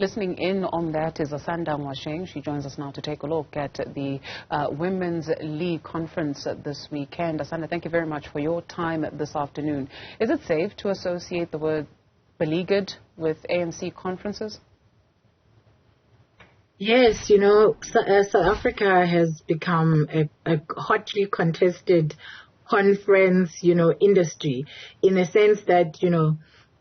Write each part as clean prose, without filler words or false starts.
Listening in on that is Asanda Ngoasheng. She joins us now to take a look at the Women's League conference this weekend. Asanda, thank you very much for your time this afternoon. Is it safe to associate the word beleaguered with ANC conferences? Yes, you know, South Africa has become a hotly contested conference, industry, in a sense that,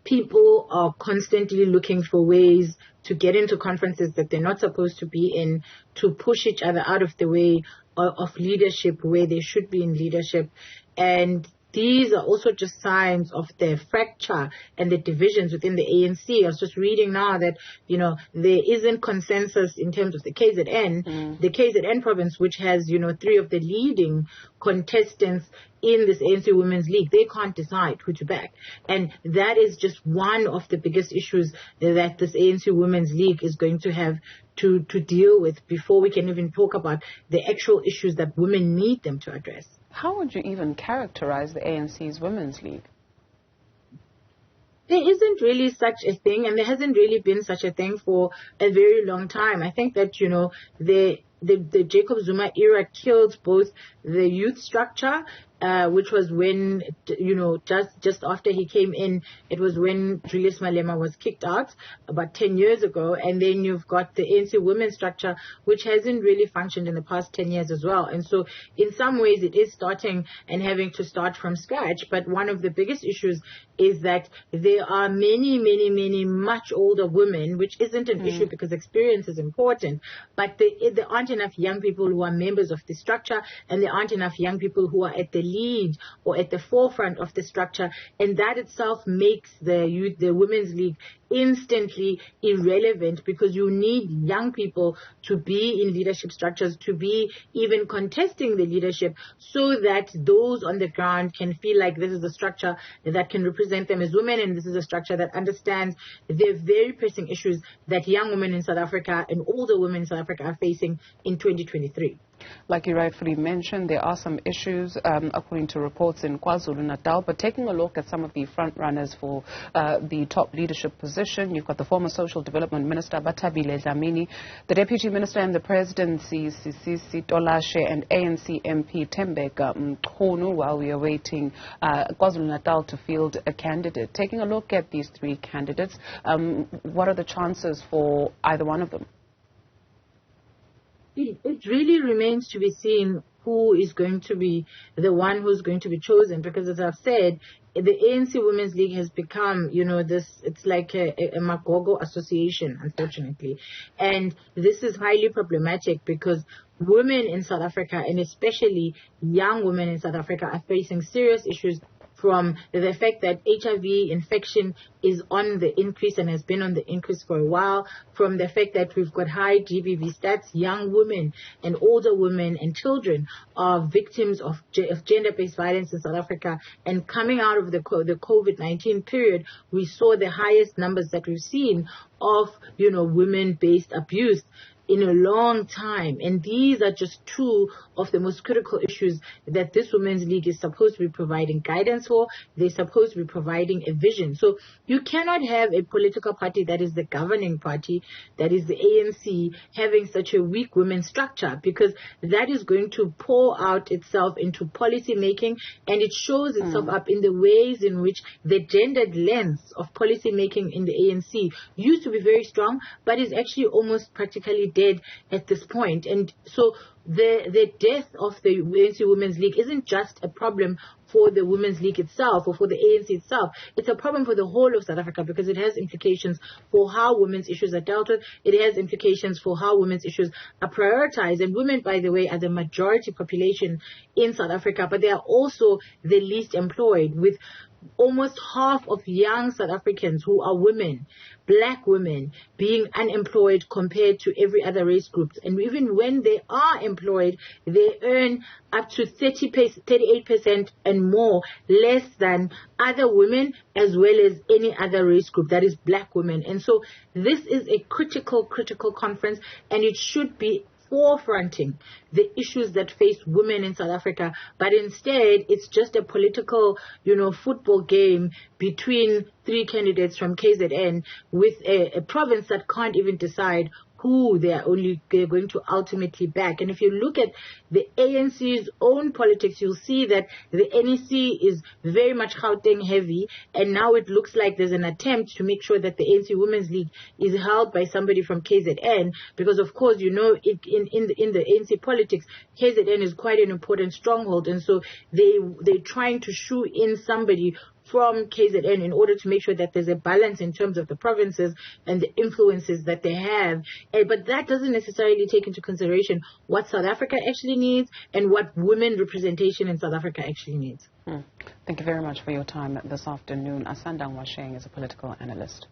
people are constantly looking for ways to get into conferences that they're not supposed to be in, to push each other out of the way of leadership where they should be in leadership. And these are also just signs of the fracture and the divisions within the ANC. I was just reading now that, there isn't consensus in terms of the KZN. The KZN province, which has, 3 of the leading contestants in this ANC Women's League, they can't decide who to back. And that is just one of the biggest issues that this ANC Women's League is going to have to deal with before we can even talk about the actual issues that women need them to address. How would you even characterize the ANC's Women's League? There isn't really such a thing, and there hasn't really been such a thing for a very long time. I think that, the Jacob Zuma era killed both the youth structure, which was when, just after he came in, it was when Julius Malema was kicked out about 10 years ago. And then you've got the ANC women's structure, which hasn't really functioned in the past 10 years as well. And so in some ways it is starting and having to start from scratch. But one of the biggest issues is that there are many much older women, which isn't an issue because experience is important. But there aren't enough young people who are members of the structure, and there aren't enough young people who are at the lead or at the forefront of the structure, and that itself makes the Women's League instantly irrelevant, because you need young people to be in leadership structures, to be even contesting the leadership, so that those on the ground can feel like this is a structure that can represent them as women, and this is a structure that understands the very pressing issues that young women in South Africa and older women in South Africa are facing in 2023. Like you rightfully mentioned, there are some issues, according to reports in KwaZulu-Natal. But taking a look at some of the front runners for the top leadership position, you've got the former Social Development Minister, Bathabile Dlamini, the Deputy Minister in the Presidency, Sisisi, Tolashe, and ANC MP Thembeka, Mchunu, while we are waiting KwaZulu-Natal to field a candidate. Taking a look at these 3 candidates, what are the chances for either one of them? It really remains to be seen who is going to be the one who's going to be chosen, because as I've said, the ANC Women's League has become, it's like a Magogo association, unfortunately. And this is highly problematic because women in South Africa, and especially young women in South Africa, are facing serious issues, from the fact that HIV infection is on the increase and has been on the increase for a while, from the fact that we've got high GBV stats. Young women and older women and children are victims of gender-based violence in South Africa. And coming out of the COVID-19 period, we saw the highest numbers that we've seen of, women-based abuse in a long time. And these are just 2 of the most critical issues that this Women's League is supposed to be providing guidance for. They're supposed to be providing a vision. So you cannot have a political party that is the governing party, that is the ANC, having such a weak women's structure, because that is going to pour out itself into policy making, and it shows itself up in the ways in which the gendered lens of policy making in the ANC used to be very strong, but is actually almost practically dead at this point. And so the death of the ANC Women's League isn't just a problem for the Women's League itself or for the ANC itself. It's a problem for the whole of South Africa, because it has implications for how women's issues are dealt with. It has implications for how women's issues are prioritized. And women, by the way, are the majority population in South Africa, but they are also the least employed, with almost half of young South Africans who are women, black women, being unemployed compared to every other race group. And even when they are employed, they earn up to 38% and more less than other women, as well as any other race group, that is black women. And so this is a critical conference, and it should be forefronting the issues that face women in South Africa, but instead it's just a political, football game between 3 candidates from KZN with a province that can't even decide who they're going to ultimately back. And if you look at the ANC's own politics, you'll see that the NEC is very much Gauteng heavy, and now it looks like there's an attempt to make sure that the ANC Women's League is held by somebody from KZN, because of course, you know, in the ANC politics, KZN is quite an important stronghold, and so they're trying to shoe in somebody from KZN in order to make sure that there's a balance in terms of the provinces and the influences that they have. But that doesn't necessarily take into consideration what South Africa actually needs and what women representation in South Africa actually needs. Thank you very much for your time this afternoon. Asanda Ngoasheng is a political analyst.